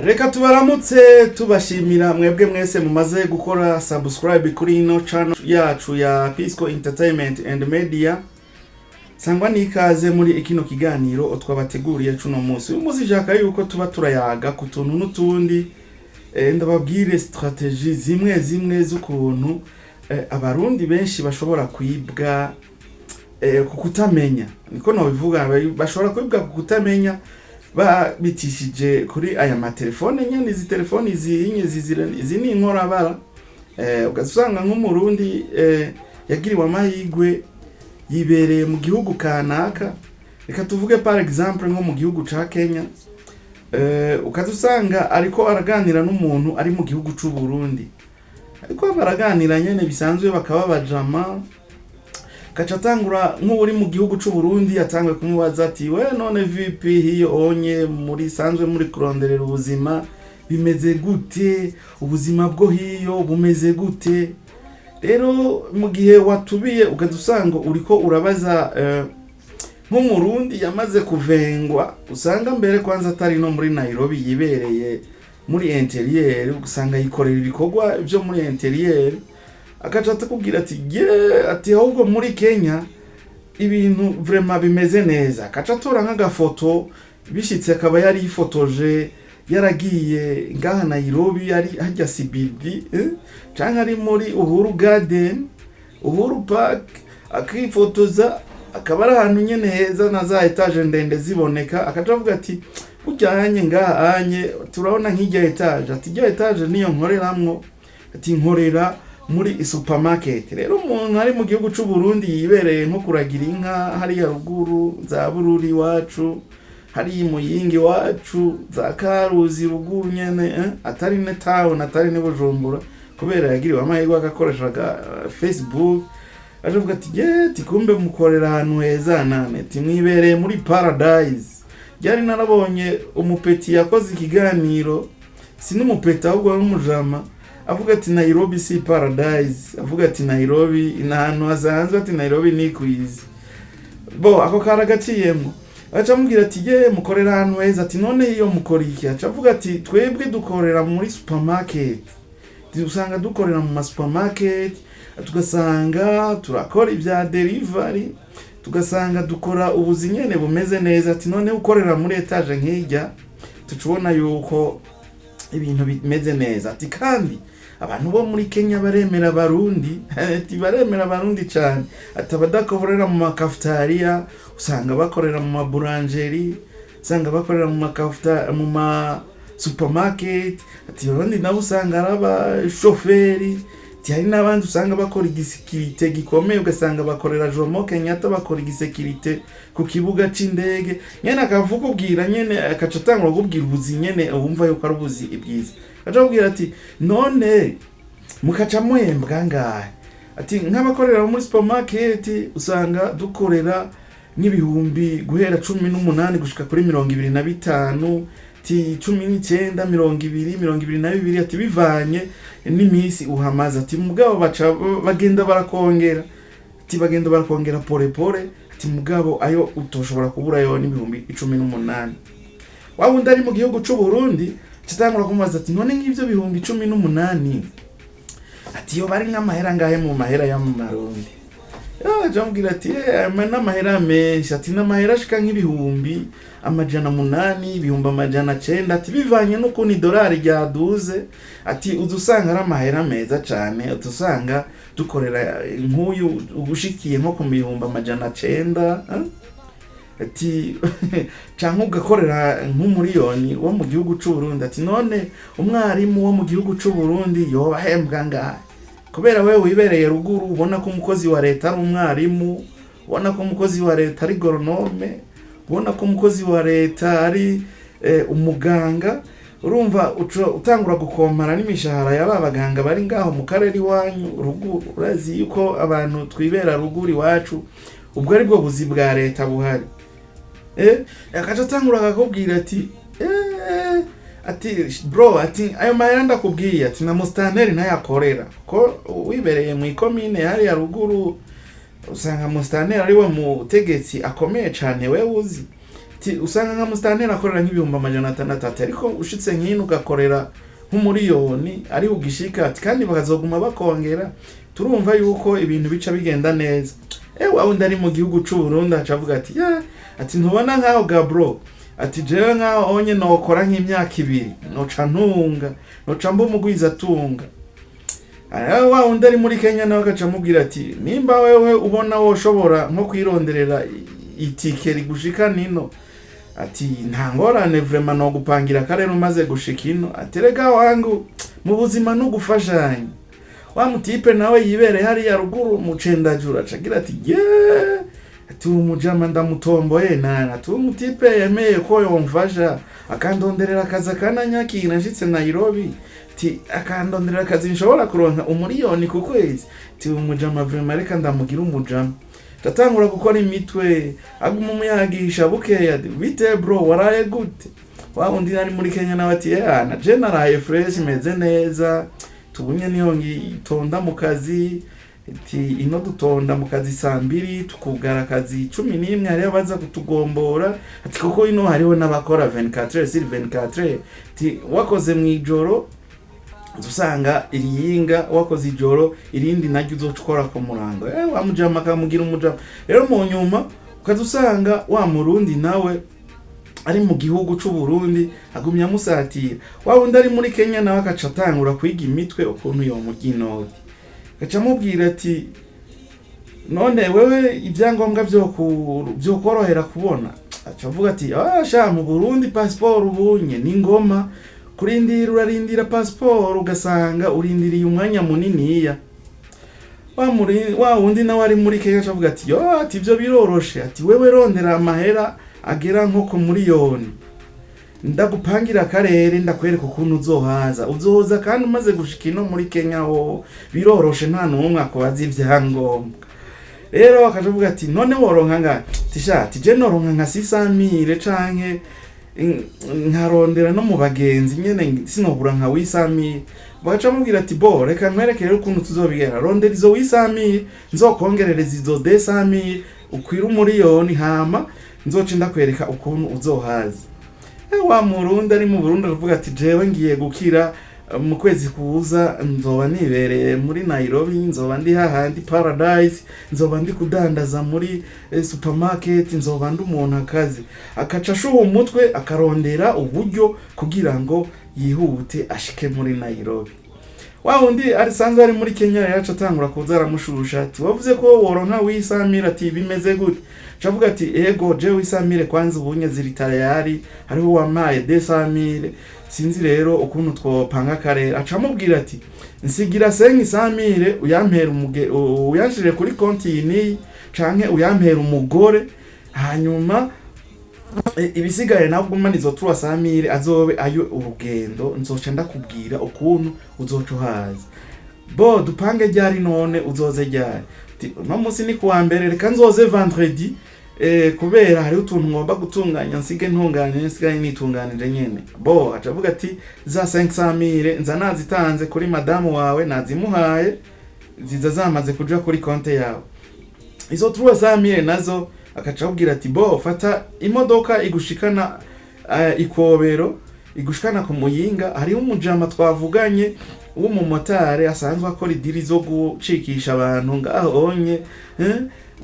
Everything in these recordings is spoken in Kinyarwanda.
Reka tubaramutse tubashimira mwebwe mwese mumaze gukora subscribe kuri ino channel yacu ya Pisco Entertainment and Media. Sangwa nikaze muri ikino kiganiro twabateguriye cuno munsi. Umuzi jaka yuko tuba turayaga ku tuntu n'utundi ndababwire strategie zimwe z'ukuntu abarundi benshi bashobora kwibwa kukutamenya. Niko no bivuga bashobora kwibwa kukutamenya bitishije kuri aya matelefone nyene. Izi telefone izi ni inkorabara. Ugasanga nk'umurundi yagiriwe amahigwe yibereye mu gihugu kanaka, reka tuvuge par exemple nko mu gihugu ca Kenya, ukazusanga ariko araganira n'umuntu ari mu gihugu c'u Burundi, ariko baraganira nyene bisanzwe bakaba bajama, kaca tangura nk'uri mu gihugu c'u Burundi atangwe kumubaza ati we none VP hiyo onye muri sanzwe muri kuronderera ubuzima bimeze gute, ubuzima bwo hiyo bumeze gute. Rero mu gihe watubiye ukadusanga uriko urabaza nk'umurundi yamaze kuvengwa, usanga mbere kwanza atari no muri Nairobi yibereye muri interieur, usanga yikorera ibikorwa byo muri interieur, akaca atakubwira ati ati ahubwo muri Kenya ibintu vraiment bimeze neza. Akaca tora nk'agafoto bishitse akaba yari ifotoje yaragiye ngaha Nairobi ari hajya CBD canke ari muri Uhuru Garden, Uhuru Park, akifotoza akaba ari ahantu nyene heza na za etage ndende ziboneka. Akaca avuga ati ujyanye ngaha anye turabona nk'ijya etage, ati ijya etage niyo nkoreramwo, ati nkorera muri supermarket. Rero umuntu ari mu gihugu c'u Burundi yibereye nko kuragira inka hari ya ruguru za Bururi wacu, hari muyingi wacu za Karuzi ruguru nyene, atari ne town atari ne Bujumbura, kubera yagiriwe amahirwe agakoreshaga Facebook. Avuga ati tikumbe mukorera ahantu heza nane, timwibereye muri paradise. Byari narabonye umupeti yakoze ikiganiro, sinumupeti ahubwo n'umujama, avuga ati Nairobi si paradise, avuga ati Nairobi inahantu hazanzwe, ati Nairobi ni kwizi. Ako karagaciyemo acha mubwira ati mukorera ahantu heza, ati none iyo mukora iki? Acha avuga ati twebwe dukorera muri supermarket, usanga dukorera mu supermarket, tugasanga turakora ibya delivery, tugasanga dukora ubuzi nyene bumeze neza. Ati none ukorera muri etage nk'ijya tucubona yuko ibintu bimeze neza. Ati kandi abantu bo muri Kenya baremera Barundi, ati baremera Barundi cyane. Ati abadakorera mu makafetaria usanga bakorera mu maburangerie, usanga bakorera mu makafeta mu ma supermarket. Ati abandi nabo usanga araba chauffeur, ati hari n'abandi usanga bakora igisekirite gikomeye, ugasanga bakorera Jomo Kenyatta bakora igisekirite ku kibuga c'indege nyene. Akavuga ubwira nyene akaca tangura kubwira ubuzi nyene wumva yuko ari ubuzi ibyiza. Akabwira ati none mukaca muhembwa ngahe? Ati nk'abakorera muri supermarket usanga dukorera n'ibihumbi guhera 18 gushika kuri 25, ti 19, 20, 22, ati bivanye n'imisi uhamaza. Ati mugabo baca bagenda barakongera, ati bagenda barakongera pole, ati mugabo ayo utoshobora kubura yo n'ibihumbi 18. Wabundi ari mu gihugu c'u Burundi kitangura kumaza ati none nk'ivyo bihumbi 18, ati yo bari n'amahera ngahe mu mahera ya mu Barundi? Jamubwira ati n'amahera menshi, ati n'amahera ashika nk'ibihumbi 800, ibihumbi 900, ati bivanye n'ukuntu idolari ryaduze. Ati udusanga ari amahera meza cyane, udusanga dukorera nk'uyu ugushikiye nko ku bihumbi 900, ati canke ugakorera nk'umuriyoni wo mu gihugu c'u Burundi. Ati none umwarimu wo mu gihugu c'u Burundi yoba hembwa ngahe? Kubera wewe wibereye ruguru ubona ko umukozi wa leta ari umwarimu, ubona ko umukozi wa leta ari goronome, ubona ko umukozi wa leta ari umuganga. Urumva utangura gukomara n'imishahara y'aba baganga bari ngaho mu karere iwanyu ruguru. Urazi yuko abantu twibera ruguru iwacu ubwo ari bwo buzi bwa leta buhari. Akaca tangura akakubwira ati ati bro, ati ayo mahera ndakubwiye, ati na mustanteri ntayakorera ko wibereye mu ikomine hari ya ruguru, usanga mustanteri ari we mutegetsi akomeye cyane we uzi. usanga nka mustantera akorera nk'ibihumbi 600 ariko ushitse nk'ino ugakorera nk'umuriyoni ari ugishika kandi bakazoguma bakongera turumva yuko ibintu bica bigenda neza. Wawe ndari mu gihugu c'u Burundi acavuga ati ati ntubona nkaho gabro ati jewe nkaho onye nokora nk'imyaka 2 noca ntunga noca mbo mugwiza tunga. Wawe ndari muri Kenya nawe agaca mubwira ati nimba wewe ubona woshobora nko kwironderera itike gushika nino ati nta ngorane vraiment no gupangira karero maze gushika ino aterega wangu mu buzima no gufashanya. Wa mutipe nawe yibere hari ya ruguru mucendajura acagira ati ati umujama ndamutomboye nana ati umutipe yemeye ko yomfasha akandonderera akazi akananyakira nshitse Nairobi ati akandonderera akazi nshobora kuronka umuriyoni ku kwezi ati umujama vraiment reka ndamugira umujama tatangura gukora imitwe aguma umuyagisha bukeya bite bro waraye gute. Wa undi nari muri Kenya nawe ati na general fresh meze neza tubunye niyo ngitonda mu kazi ati ino dutonda mu kazi 2 tukugara akazi 11 hari abaza kutugombora ati kuko ino hariho nabakora 24 sur 24 ati wakoze mu ijoro dusanga iriyinga wakoze ijoro irindi najyo uzocukora ku murango wa mujama kamugira umujama. Rero mu nyuma ukadusanga wa murundi nawe ari mu gihugu c'u Burundi agumya musatira. Wa wundi ari muri Kenya nawe akaca atangura kwiga imitwe ukuntu yo mu ginoti gaca mubwira ati none wewe ibyangombwa byo korohera kubona aca avuga ati sha mu Burundi passport ubunye ni ngoma kurindira urarindira passport ugasanga urindiriye umwanya muniniya. Wa wundi nawe ari muri Kenya avuga ati ati byo biroroshe ati wewe rondera amahera agera nko ku muriyoni ndagupangira akarere ndakwereka ukuntu uzoza kandi umaze gushika ino muri Kenya ho biroroshe nta numwe akubaza ivyangombwa. Rero akavuga ati none woronka nga tishati je noronka nka 600 canke nkarondera no mu bagenzi nyene sinobura nka 800 baca mubwira ati bo reka nkwereke rero ukuntu tuzobigera rondera izo 800 nzokongerereza izo 200 ukwira umuriyoni hama nzoca ndakwereka ukuntu uzohaza. Wa murundi ari mu Burundi avuga ati jewe ngiye gukira mu kwezi kuza nzoba nibereye muri Nairobi nzoba ndi hahandi paradise nzoba ndi kudandaza muri supermarket nzoba ndi umuntu akazi akaca shuha umutwe akarondera uburyo kugira ngo yihute ashike muri Nairobi. Wa wundi arisanzwe ari muri Kenya yaca atangura kuza aramushusha ati wavuze ko woronka wisamira ati bimeze gute cavuga ati ego je wisamire kwanza ubunye ziri tayari hariho wamaye 200 sinzi rero ukuntu twopanga karere aca mubwira ati nsigira 500 uyampera uyashire kuri konti ni canke uyampera umugore hanyuma ibisigaye nabwo manizo 300 azobe ayo urugendo nzoca ndakubwira ukuntu uzoca uhaza bo dupange ryari none uzoze ryari no musi ni kuwa mbere reka nzoze vendredi kubera hari utuntu ngomba gutunganya nsige ntunganye nsigaye nitunganije nyene bo acavuga ati za 500 nza nazitanze kuri madamu wawe nazimuhaye ziza zamaze kuja kuri konte yawe izo 300 nazo akacabwira ati bo fata imodoka igushikana ikobero igushikana ku muyinga hari umujama twavuganye w'umumotari asanzwe akora idiri zo gucikisha abantu ngaho onye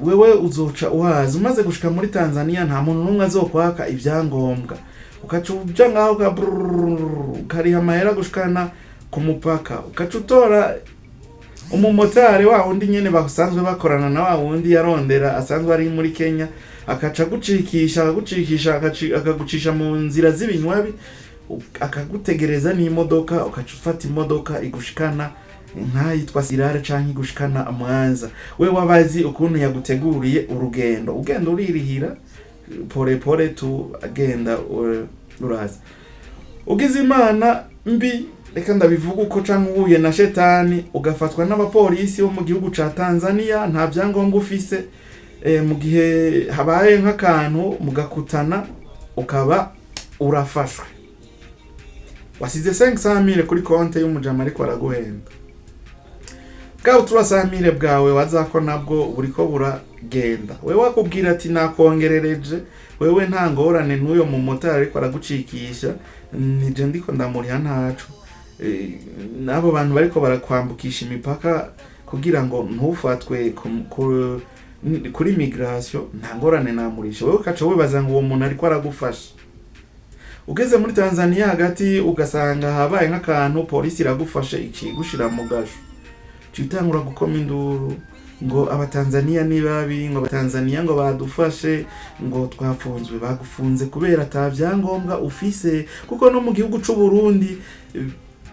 wewe uzoca uhaza umaze gushika muri Tanzania nta muntu numwe azokwaka ivyangombwa ukacuja ngaho kariho amahera gushikana ku mupaka ukacutora umumotari wa wundi nyene basanzwe bakorana na wa wundi yarondera asanzwe ari muri Kenya akaca gucikisha akagucisha mu nzira z'ibinywabi akagutegereza n'imodoka ukacufata imodoka igushikana nkayitwa Sirare canke igushikana Mwanza. We wabazi ukuntu yaguteguriye urugendo ugenda uririhira pore tu agenda uraza ugize imana mbi reka ndabivuga uko canke uhuye na shetani ugafatwa n'abapolisi bo mu gihugu ca Tanzania nta byangombwa ufise mu gihe habaye nk'akantu mugakutana ukaba urafashwe wasize 500,000 kuri konte y'umujama ariko araguhenda bwa turasamire bwawe wazako nabwo buriko buragenda. Wewe wakubwira ati nakongerereje, wewe nta ngorane n'uyo mu motari ariko aragucikisha, nije ndiko ndamuriha ntaco. Nabo bantu bariko barakwambukisha imipaka kugira ngo ntufatwe kuri migration, nta ngorane namurisha. Wewe kaca wibaza ngo uwo muntu ariko aragufasha. Ugeze muri Tanzania hagati ugasanga habaye nk'akantu polisi iragufashe ikigushira mu gasho. Citangura gukoma induru ngo abatanzania ni babi, ngo abatanzania ngo badufashe, ngo twafunzwe. Bagufunze kubera atavyangombwa ufise, kuko no mu gihugu c'u Burundi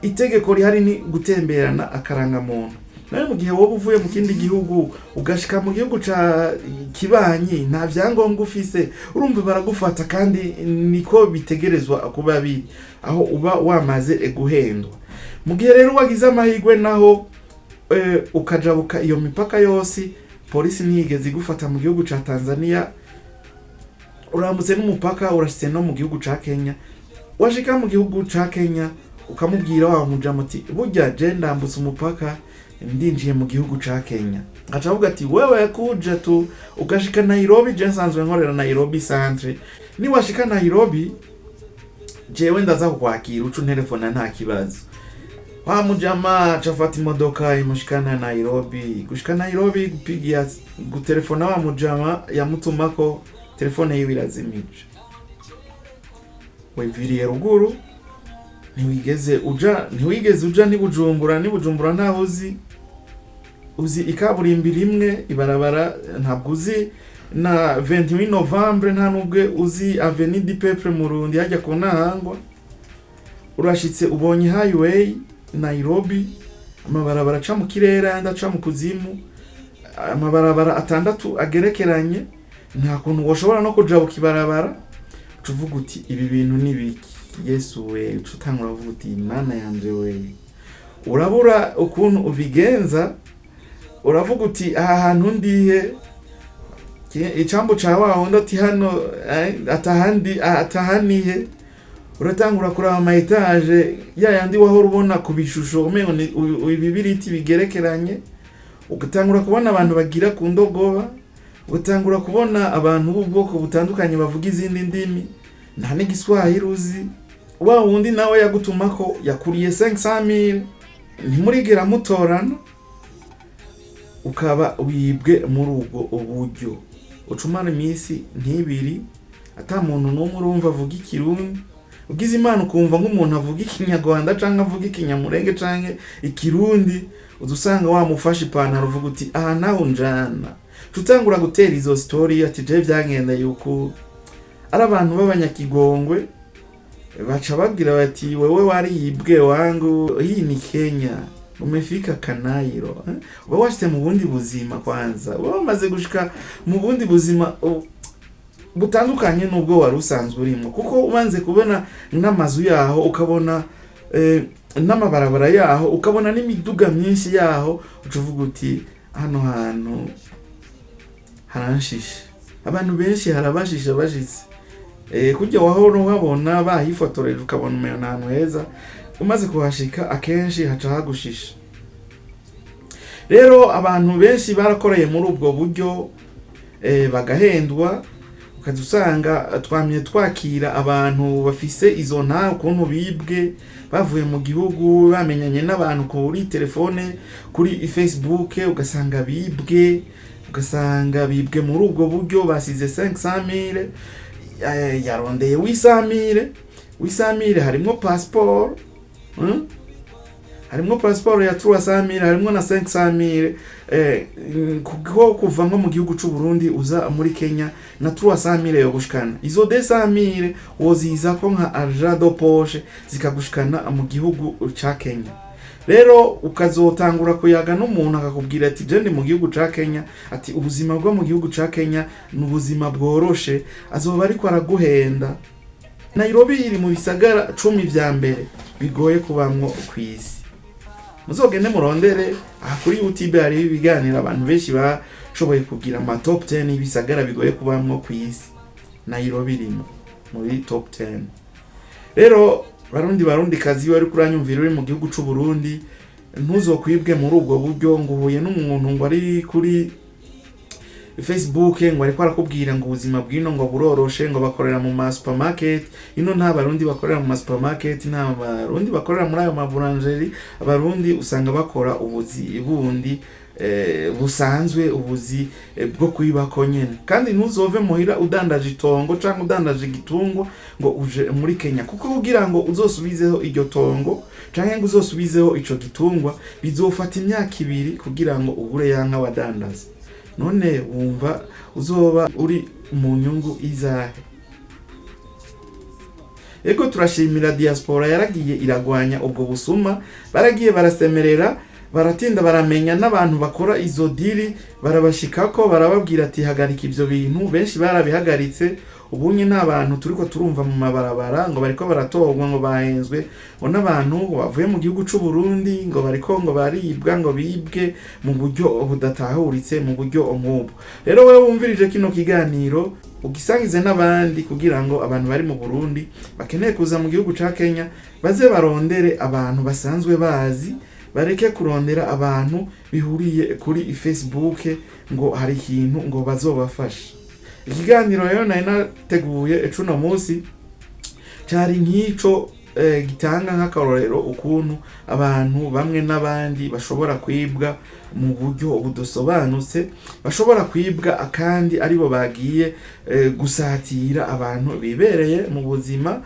itegeko rihari ni gutemberana akaranga muntu. Nawe mu gihe wowe uvuye mu kindi gihugu ugashika mu gihugu ca kibanyi nta vyangombwa ufise, urumva baragufata, kandi niko bitegerezwa kuba biri aho uba wamaze guhendwa. Mu gihe rero wagize amahirwe naho ukajabuka iyo mipaka yose, polisi ntiyigeze igufata mu gihugu ca Tanzania, urambutse n'umupaka urashitse no mu gihugu ca Kenya. Washika mu gihugu ca Kenya ukamubwira wa mujama ati burya je ndambutse umupaka ndinjiye mu gihugu ca Kenya. Aca avuga ati wewe kuja tu ugashika Nairobi, je nsanzwe nkorera Nairobi centre, ni washika Nairobi jewe ndaza kukwakira ucu telefone nta kibazo. Wa mujama chafati imodoka imushikana Nairobi, gushika Nairobi gupigia gutelefona wa mujama yamutumako, telefone yiwe irazimije. Weviriye ruguru ntiwigeze uja ni Bujumbura ntaho uzi ikaburimbi rimwe ibarabara, ntabwo uzi na 28 Novembre, nta nubwe uzi Avenue du Peuple mu Burundi hajya ku Ntahangwa. Urashitse ubonye highway Nairobi, amabarabara aca mu kirere andi aca mu kuzimu, amabarabara atandatu agerekeranye, nta kuntu woshobora no kuja ukibarabara. Tuvuga uti ibi bintu nibiki Yesu we, utangura uvuga uti Imana yanje we, urabura ukuntu ubigenza. Uravuga uti aha hantu ndihe, icambo ca waho ati hano atahanihe. Uratangura kuraba ama etage yandi wahora ubona ku bishusho umengo ibibiriti bigerekeranye, ugatangura kubona abantu bagira ku ndogoba, ugatangura kubona abantu b'ubwoko butandukanye bavuga izindi ndimi, nta n'igiswahili uzi. Wa wundi nawe yagutumako yakuriye 500,000, ntimurigera mutorana, ukaba wibwe muri ubwo uburyo. Ucumana imisi ntibiri ata muntu n'umwe urumva avuga ikirundi. Ugize Imana ukumva nk'umuntu avuga ikinyarwanda canke avuga ikinyamurenge canke ikirundi, udusanga wamufashe ipantaro uvuga uti aha naho njana. Tutangura gutera izo story ati je vyangenda yuko ari abantu b'abanyakigongwe, baca bagira bati wewe wariyibwe wangu, hii ni Kenya, umefika Kanairo. Uba washite mu bundi buzima kwanza, uba wamaze gushika mu bundi buzima butandukanye n'ubwo wari usanzwe urimo, kuko ubanze kubona n'amazu yaho, ukabona n'amabarabara yaho, ukabona n'imiduga myinshi yaho, ucuvuga uti hano hantu haranshisha. Abantu benshi harabashisha bashitse, kujya wahora uhabona bahifotoreje ukabona umuntu ahantu heza, umaze kuhashika akenshi haca hagushisha. Rero abantu benshi barakoreye muri ubwo buryo bagahendwa. Ukadusanga twamye twakira abantu bafise izo nta ukuntu bibwe bavuye mu gihugu, bamenyanye n'abantu kuri telefone, kuri Facebook, ugasanga bibwe muri ubwo buryo. Basize 500,000, yarondeye 800,000, harimo passport, harimo passport ya 300,000, harimo na 500,000. Kuva nko mu gihugu c'u Burundi uza muri Kenya na 300,000 yo gushikana. Izo 200,000 woziza ko nka argent de poche zikagushikana mu gihugu ca Kenya. Rero ukazotangura kuyaga n'umuntu akakubwira ati je ndi mu gihugu ca Kenya, ati ubuzima bwo mu gihugu ca Kenya n'ubuzima bworoshe, azoba ariko araguhenda. Nairobi iri mu bisagara 10 vya mbere bigoye kubamwo kwisi. Muzogende murondere kuri YouTube, hari ibiganiro abantu benshi bashoboye kugira ama top 10 ibisagara bigoye kubamwo kwisi. Nairobi irimo muri top 10. Rero Barundi kazi wari kuranyumvira uri mu gihugu c'u Burundi, ntuzokwibwe muri ubwo buryo ngo uhuye n'umuntu ngo ari kuri Facebook ngo ariko arakubwira ngo ubuzima bwino ngo buroroshe ngo bakorera mu ma supermarket. Ino nta barundi bakorera mu ma supermarket, nta barundi bakorera muri ayo ma boulangerie. Abarundi usanga bakora ubuzi bundi busanzwe, ubuzi bwo kwibako nyene. Kandi ntuzove muhira udandaje itongo canke udandaje igitungo ngo uje muri Kenya, kuko kugira ngo uzosubizeho iryo tongo canke ngo uzosubizeho ico gitungwa bizofata imyaka 2 kugira ngo ubure yanka wadandaza. None wumva uzoba uri mu nyungu izahe? Ego turashimira diaspora yaragiye iragwanya ubwo busuma, baragiye barasemerera, baratinda baramenya n'abantu bakora izo diri, barabashikako barababwira ati hagarika ivyo bintu. Benshi barabihagaritse. Ubunye n'abantu turiko turumva mu mabarabara ngo bariko baratogwa ngo bahenzwe, ngo n'abantu bavuye mu gihugu c'u Burundi ngo bariko ngo baribwa ngo bibwe mu buryo budatahuritse, mu buryo nk'ubwo. Rero wewe wumvirije kino kiganiro ugisangize n'abandi kugira ngo abantu bari mu Burundi bakeneye kuza mu gihugu ca Kenya baze barondere abantu basanzwe bazi, bareke kurondera abantu bihuriye kuri Facebook ngo hari ikintu ngo bazobafasha. Ikiganiro rero nari nateguye ecuno munsi cari nk'ico gitanga nk'akarorero ukuntu abantu bamwe n'abandi bashobora kwibwa mu buryo budasobanutse, bashobora kwibwa akandi aribo bagiye gusatira abantu bibereye mu buzima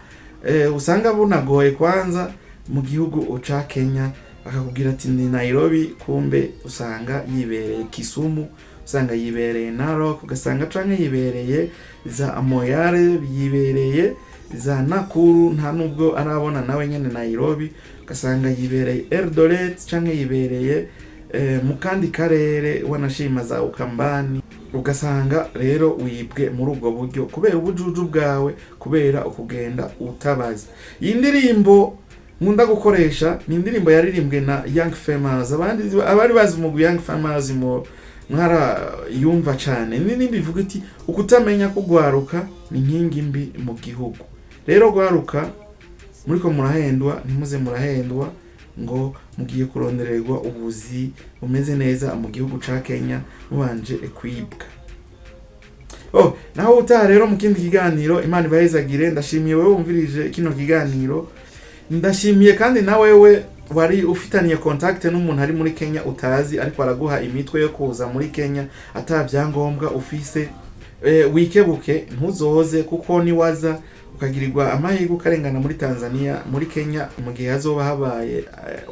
usanga bunagoye. Kwanza mu gihugu ca Kenya akakubwira ati ni Nairobi, kumbe usanga yibereye Kisumu, usanga yibereye Narok, ugasanga canke yibereye za Moyale, yibereye za Nakuru, nta nubwo arabona nawe nyene Nairobi, ugasanga yibereye Eldoret canke yibereye mu kandi karere wanashima za Ukambani. Ugasanga rero wibwe muri ubwo buryo kubera ubujuju bwawe, kubera ukugenda utabaza. Iyi ndirimbo nkunda gukoresha ni indirimbo yaririmbwe na Young Famous. Abari bazi mu Young Famous mu mwara yumva cyane. Nini bivuga iti ukutamenya kugwaruka ni nkingi mbi mu gihugu. Rero gwaruka muriko murahendwa, ntimuze murahendwa ngo mugiye kurondererwa ubuzi bumeze neza mu gihugu ca Kenya mubanje kwibwa. Naho utaha rero mu kindi kiganiro. Imana ibahezagire. Ndashimiye wewe wumvirije kino kiganiro. Ndashimiye kandi na wewe wari ufitaniye contact n'umuntu ari muri Kenya utazi ariko araguha imitwe yo kuza muri Kenya atabyangombwa ufise. Wikebuke ntuzoze, kuko ni waza ukagirirwa amahirwe ukarengana muri Tanzania, muri Kenya mu gihe hazoba habaye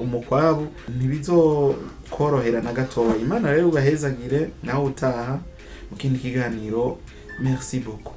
umukwabu ntibizokorohera na gatoya. Imana rero ubahezagire naho utaha mu kindi kiganiro. Merci beaucoup.